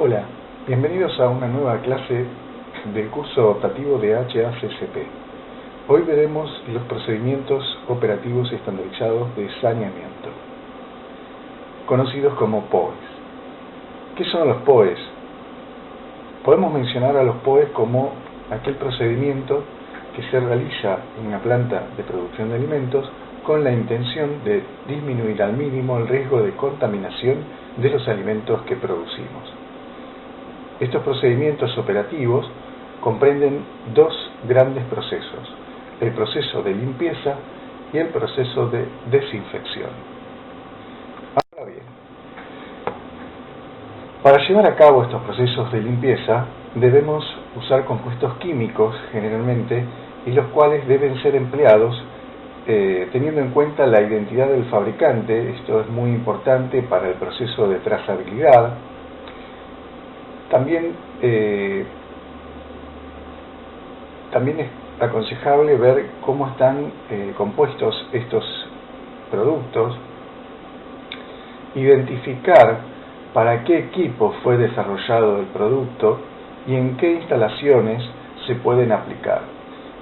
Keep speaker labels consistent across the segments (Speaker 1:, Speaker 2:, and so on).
Speaker 1: Hola, bienvenidos a una nueva clase del curso optativo de HACCP. Hoy veremos los procedimientos operativos estandarizados de saneamiento, conocidos como POEs. ¿Qué son los POEs? Podemos mencionar a los POEs como aquel procedimiento que se realiza en una planta de producción de alimentos con la intención de disminuir al mínimo el riesgo de contaminación de los alimentos que producimos. Estos procedimientos operativos comprenden dos grandes procesos: el proceso de limpieza y el proceso de desinfección. Ahora bien, para llevar a cabo estos procesos de limpieza debemos usar compuestos químicos generalmente, y los cuales deben ser empleados teniendo en cuenta la identidad del fabricante. Esto es muy importante para el proceso de trazabilidad. También es aconsejable ver cómo están compuestos estos productos, identificar para qué equipo fue desarrollado el producto y en qué instalaciones se pueden aplicar.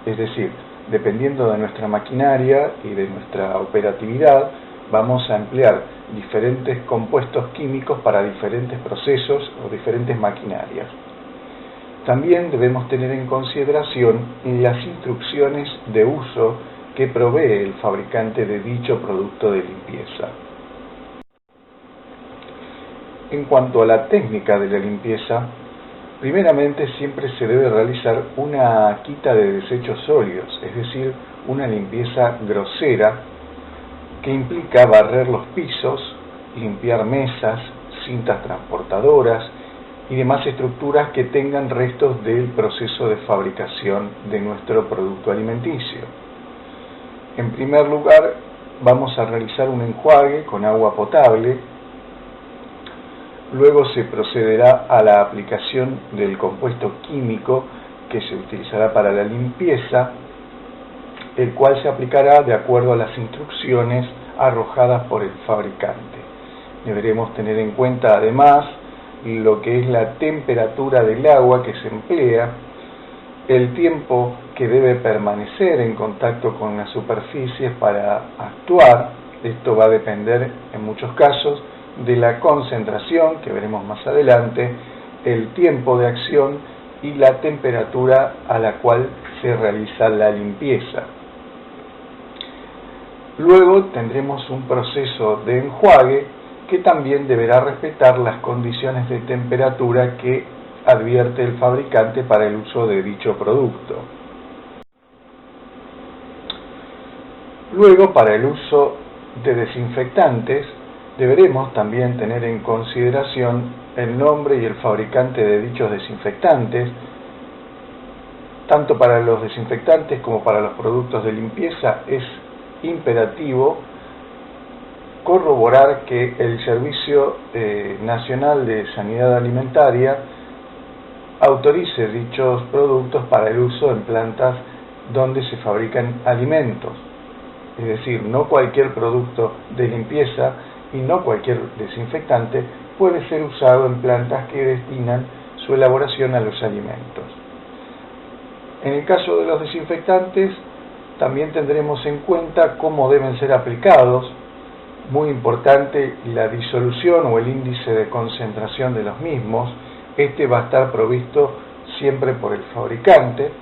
Speaker 1: Es decir, dependiendo de nuestra maquinaria y de nuestra operatividad, vamos a emplear diferentes compuestos químicos para diferentes procesos o diferentes maquinarias. También debemos tener en consideración las instrucciones de uso que provee el fabricante de dicho producto de limpieza. En cuanto a la técnica de la limpieza, primeramente siempre se debe realizar una quita de desechos sólidos, es decir, una limpieza grosera que implica barrer los pisos, limpiar mesas, cintas transportadoras y demás estructuras que tengan restos del proceso de fabricación de nuestro producto alimenticio. En primer lugar, vamos a realizar un enjuague con agua potable. Luego se procederá a la aplicación del compuesto químico que se utilizará para la limpieza, el cual se aplicará de acuerdo a las instrucciones arrojadas por el fabricante. Deberemos tener en cuenta además lo que es la temperatura del agua que se emplea, el tiempo que debe permanecer en contacto con las superficies para actuar. Esto va a depender en muchos casos de la concentración, que veremos más adelante, el tiempo de acción y la temperatura a la cual se realiza la limpieza. Luego tendremos un proceso de enjuague que también deberá respetar las condiciones de temperatura que advierte el fabricante para el uso de dicho producto. Luego, para el uso de desinfectantes, deberemos también tener en consideración el nombre y el fabricante de dichos desinfectantes. Tanto para los desinfectantes como para los productos de limpieza es imperativo corroborar que el Servicio Nacional de Sanidad Alimentaria autorice dichos productos para el uso en plantas donde se fabrican alimentos. Es decir, no cualquier producto de limpieza y no cualquier desinfectante puede ser usado en plantas que destinan su elaboración a los alimentos. En el caso de los desinfectantes, también tendremos en cuenta cómo deben ser aplicados. Muy importante la disolución o el índice de concentración de los mismos. Este va a estar provisto siempre por el fabricante.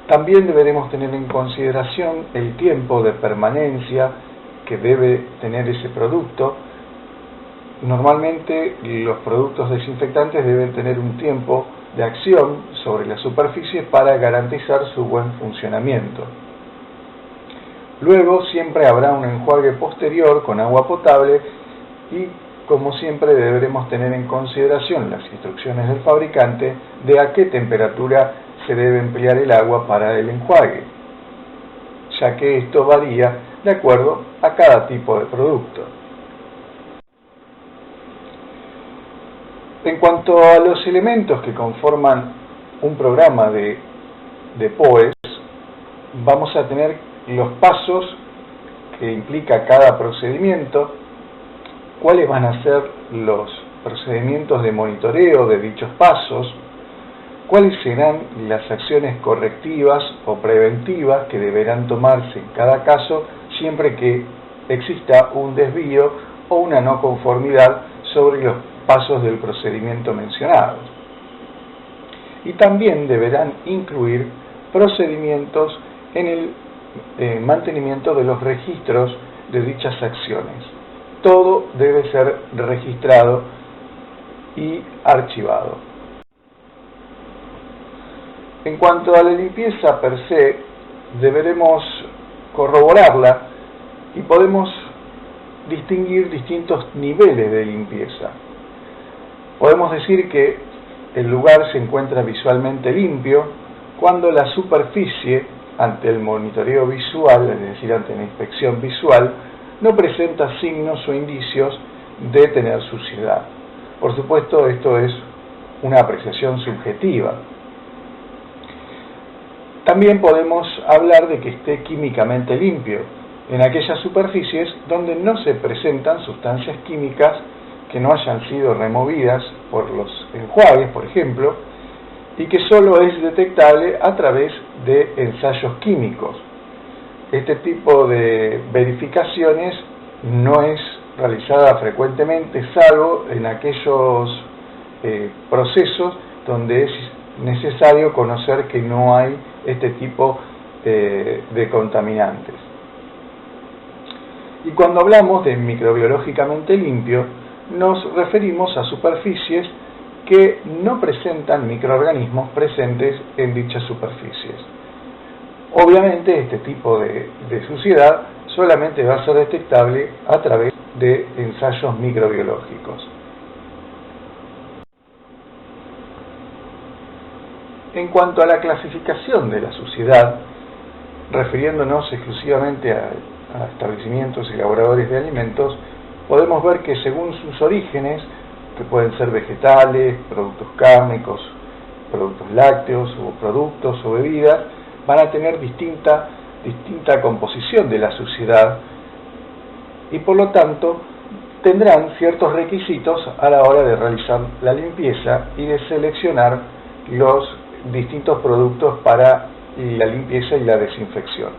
Speaker 1: También deberemos tener en consideración el tiempo de permanencia que debe tener ese producto. Normalmente los productos desinfectantes deben tener un tiempo de acción sobre la superficie para garantizar su buen funcionamiento. Luego siempre habrá un enjuague posterior con agua potable y, como siempre, deberemos tener en consideración las instrucciones del fabricante de a qué temperatura se debe emplear el agua para el enjuague, ya que esto varía de acuerdo a cada tipo de producto. En cuanto a los elementos que conforman un programa de POEs, vamos a tener los pasos que implica cada procedimiento, cuáles van a ser los procedimientos de monitoreo de dichos pasos, cuáles serán las acciones correctivas o preventivas que deberán tomarse en cada caso siempre que exista un desvío o una no conformidad sobre los pasos del procedimiento mencionados. Y también deberán incluir procedimientos en el mantenimiento de los registros de dichas acciones. Todo debe ser registrado y archivado. En cuanto a la limpieza per se, deberemos corroborarla y podemos distinguir distintos niveles de limpieza. Podemos decir que el lugar se encuentra visualmente limpio cuando la superficie, ante el monitoreo visual, es decir, ante la inspección visual, no presenta signos o indicios de tener suciedad. Por supuesto, esto es una apreciación subjetiva. También podemos hablar de que esté químicamente limpio, en aquellas superficies donde no se presentan sustancias químicas que no hayan sido removidas por los enjuagues, por ejemplo, y que solo es detectable a través de ensayos químicos. Este tipo de verificaciones no es realizada frecuentemente, salvo en aquellos procesos donde es necesario conocer que no hay este tipo de contaminantes. Y cuando hablamos de microbiológicamente limpio, nos referimos a superficies que no presentan microorganismos presentes en dichas superficies. Obviamente este tipo de suciedad solamente va a ser detectable a través de ensayos microbiológicos. En cuanto a la clasificación de la suciedad, refiriéndonos exclusivamente a establecimientos elaboradores de alimentos, podemos ver que según sus orígenes, que pueden ser vegetales, productos cárnicos, productos lácteos o productos o bebidas, van a tener distinta composición de la suciedad y por lo tanto tendrán ciertos requisitos a la hora de realizar la limpieza y de seleccionar los distintos productos para la limpieza y la desinfección.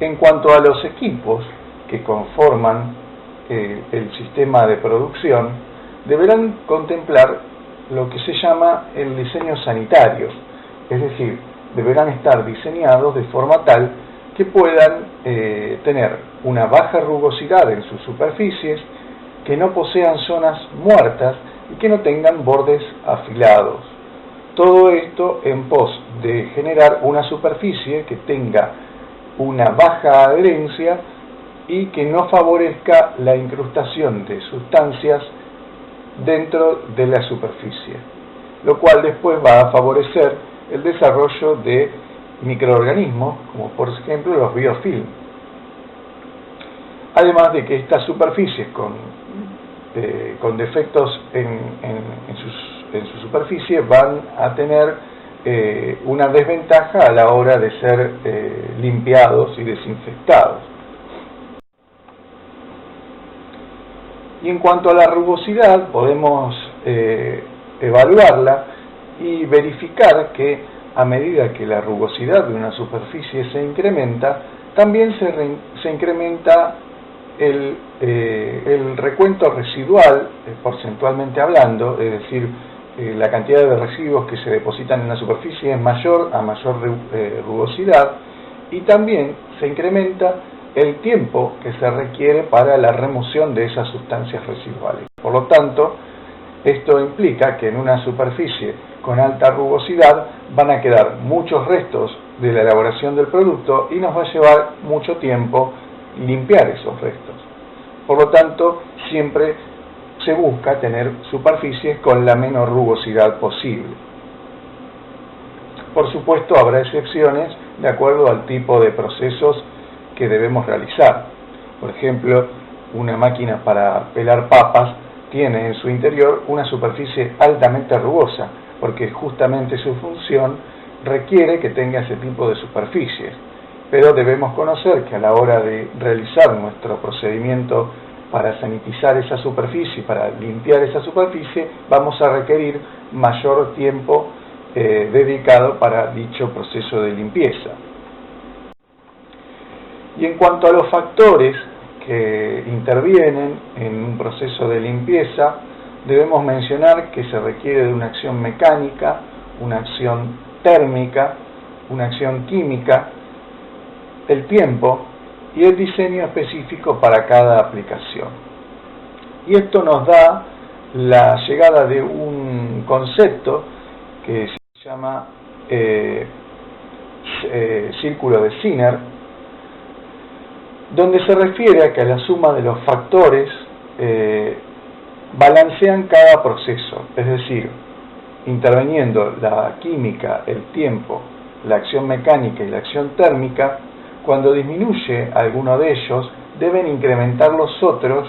Speaker 1: En cuanto a los equipos que conforman el sistema de producción, deberán contemplar lo que se llama el diseño sanitario, es decir, deberán estar diseñados de forma tal que puedan tener una baja rugosidad en sus superficies, que no posean zonas muertas y que no tengan bordes afilados. Todo esto en pos de generar una superficie que tenga una baja adherencia y que no favorezca la incrustación de sustancias dentro de la superficie, lo cual después va a favorecer el desarrollo de microorganismos, como por ejemplo los biofilm. Además de que estas superficies con defectos en su superficie van a tener una desventaja a la hora de ser limpiados y desinfectados. Y en cuanto a la rugosidad, podemos evaluarla y verificar que a medida que la rugosidad de una superficie se incrementa, también se incrementa el recuento residual, porcentualmente hablando, es decir, la cantidad de residuos que se depositan en la superficie es mayor a mayor rugosidad, y también se incrementa el tiempo que se requiere para la remoción de esas sustancias residuales. Por lo tanto, esto implica que en una superficie con alta rugosidad van a quedar muchos restos de la elaboración del producto y nos va a llevar mucho tiempo limpiar esos restos. Por lo tanto, siempre se busca tener superficies con la menor rugosidad posible. Por supuesto, habrá excepciones de acuerdo al tipo de procesos que debemos realizar. Por ejemplo, una máquina para pelar papas tiene en su interior una superficie altamente rugosa, porque justamente su función requiere que tenga ese tipo de superficies. Pero debemos conocer que a la hora de realizar nuestro procedimiento para sanitizar esa superficie, para limpiar esa superficie, vamos a requerir mayor tiempo dedicado para dicho proceso de limpieza. Y en cuanto a los factores que intervienen en un proceso de limpieza, debemos mencionar que se requiere de una acción mecánica, una acción térmica, una acción química, el tiempo y el diseño específico para cada aplicación. Y esto nos da la llegada de un concepto que se llama círculo de Zinner, donde se refiere a que la suma de los factores balancean cada proceso, es decir, interviniendo la química, el tiempo, la acción mecánica y la acción térmica. Cuando disminuye alguno de ellos, deben incrementar los otros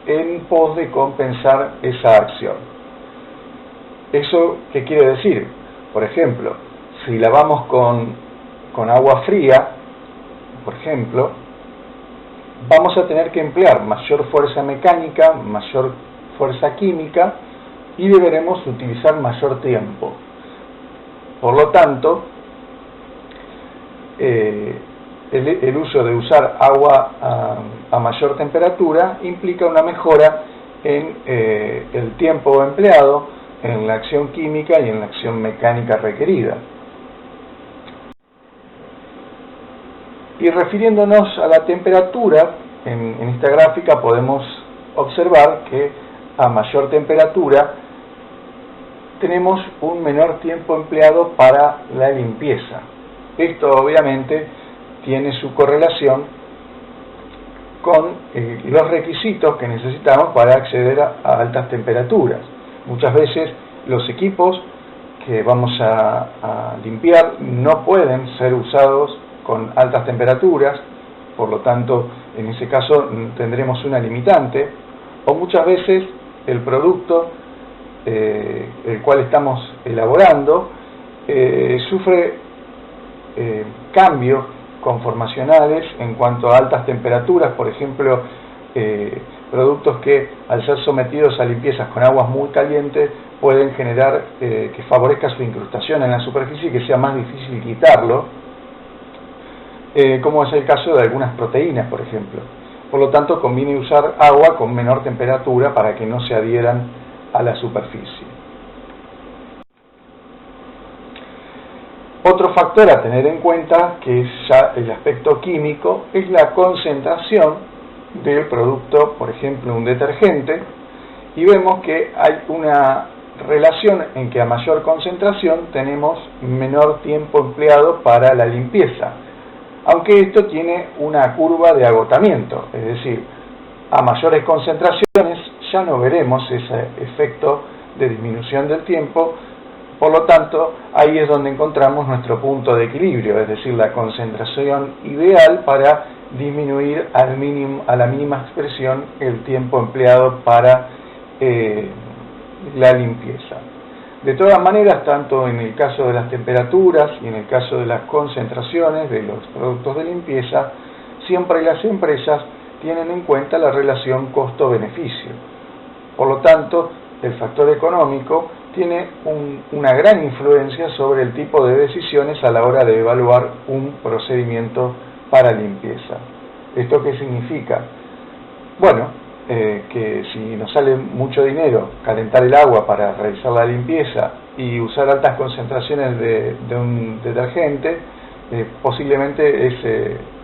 Speaker 1: en pos de compensar esa acción. ¿Eso qué quiere decir? Por ejemplo, si lavamos con agua fría, por ejemplo, vamos a tener que emplear mayor fuerza mecánica, mayor fuerza química y deberemos utilizar mayor tiempo. Por lo tanto, el uso de usar agua a mayor temperatura implica una mejora en el tiempo empleado, en la acción química y en la acción mecánica requerida. Y refiriéndonos a la temperatura, en esta gráfica podemos observar que a mayor temperatura tenemos un menor tiempo empleado para la limpieza. Esto obviamente tiene su correlación con los requisitos que necesitamos para acceder a altas temperaturas. Muchas veces los equipos que vamos a limpiar no pueden ser usados con altas temperaturas, por lo tanto en ese caso tendremos una limitante, o muchas veces el producto el cual estamos elaborando sufre cambios conformacionales en cuanto a altas temperaturas. Por ejemplo, productos que al ser sometidos a limpiezas con aguas muy calientes pueden generar que favorezca su incrustación en la superficie y que sea más difícil quitarlo, como es el caso de algunas proteínas, por ejemplo. Por lo tanto, conviene usar agua con menor temperatura para que no se adhieran a la superficie. Otro factor a tener en cuenta, que es ya el aspecto químico, es la concentración del producto, por ejemplo, un detergente, y vemos que hay una relación en que a mayor concentración tenemos menor tiempo empleado para la limpieza, aunque esto tiene una curva de agotamiento, es decir, a mayores concentraciones ya no veremos ese efecto de disminución del tiempo. Por lo tanto, ahí es donde encontramos nuestro punto de equilibrio, es decir, la concentración ideal para disminuir a la mínima expresión el tiempo empleado para la limpieza. De todas maneras, tanto en el caso de las temperaturas y en el caso de las concentraciones de los productos de limpieza, siempre las empresas tienen en cuenta la relación costo-beneficio. Por lo tanto, el factor económico tiene una gran influencia sobre el tipo de decisiones a la hora de evaluar un procedimiento para limpieza. ¿Esto qué significa? Bueno, que si nos sale mucho dinero calentar el agua para realizar la limpieza y usar altas concentraciones de un detergente, posiblemente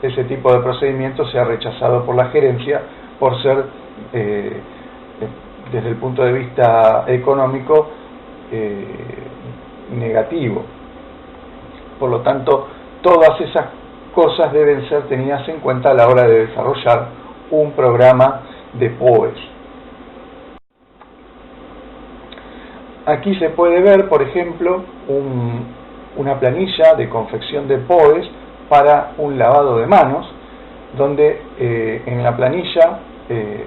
Speaker 1: ese tipo de procedimiento sea rechazado por la gerencia por ser, desde el punto de vista económico, negativo. Por lo tanto, todas esas cosas deben ser tenidas en cuenta a la hora de desarrollar un programa de POEs. Aquí se puede ver, por ejemplo, una planilla de confección de POEs para un lavado de manos, donde en la planilla,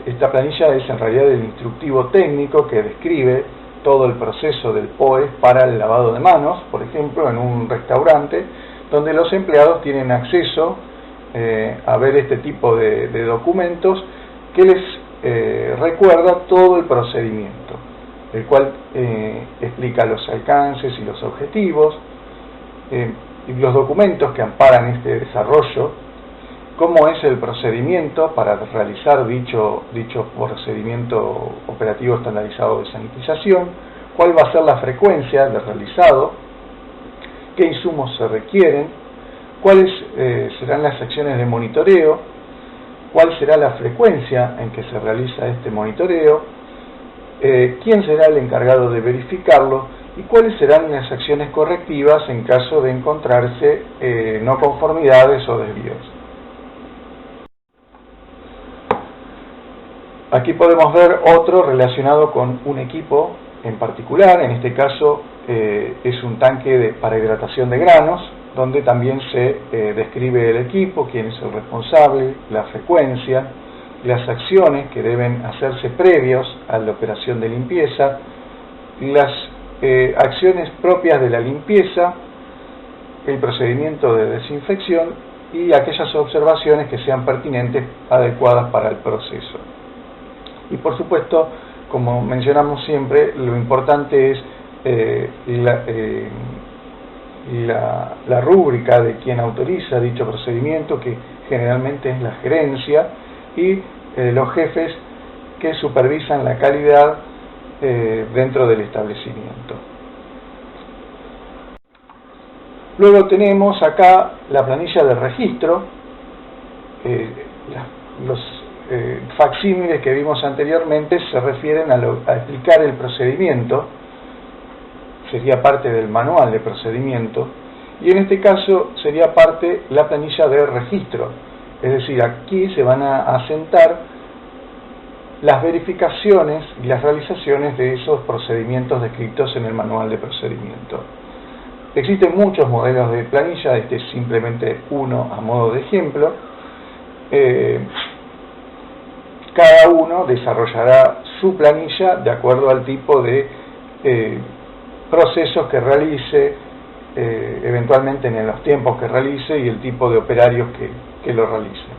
Speaker 1: esta planilla es en realidad el instructivo técnico que describe todo el proceso del POE para el lavado de manos, por ejemplo, en un restaurante, donde los empleados tienen acceso a ver este tipo de documentos que les recuerda todo el procedimiento, el cual explica los alcances y los objetivos, y los documentos que amparan este desarrollo, cómo es el procedimiento para realizar dicho procedimiento operativo estandarizado de sanitización, cuál va a ser la frecuencia de realizado, qué insumos se requieren, cuáles serán las acciones de monitoreo, cuál será la frecuencia en que se realiza este monitoreo, quién será el encargado de verificarlo y cuáles serán las acciones correctivas en caso de encontrarse no conformidades o desvíos. Aquí podemos ver otro relacionado con un equipo en particular, en este caso es un tanque para hidratación de granos, donde también se describe el equipo, quién es el responsable, la frecuencia, las acciones que deben hacerse previos a la operación de limpieza, las acciones propias de la limpieza, el procedimiento de desinfección y aquellas observaciones que sean pertinentes, adecuadas para el proceso. Y por supuesto, como mencionamos siempre, lo importante es la rúbrica de quien autoriza dicho procedimiento, que generalmente es la gerencia, y los jefes que supervisan la calidad dentro del establecimiento. Luego tenemos acá la planilla de registro, los facsímiles que vimos anteriormente se refieren a explicar el procedimiento, sería parte del manual de procedimiento, y en este caso sería parte la planilla de registro, es decir, aquí se van a asentar las verificaciones y las realizaciones de esos procedimientos descritos en el manual de procedimiento. Existen muchos modelos de planilla, este es simplemente uno a modo de ejemplo. Cada uno desarrollará su planilla de acuerdo al tipo de procesos que realice, eventualmente en los tiempos que realice y el tipo de operarios que lo realice.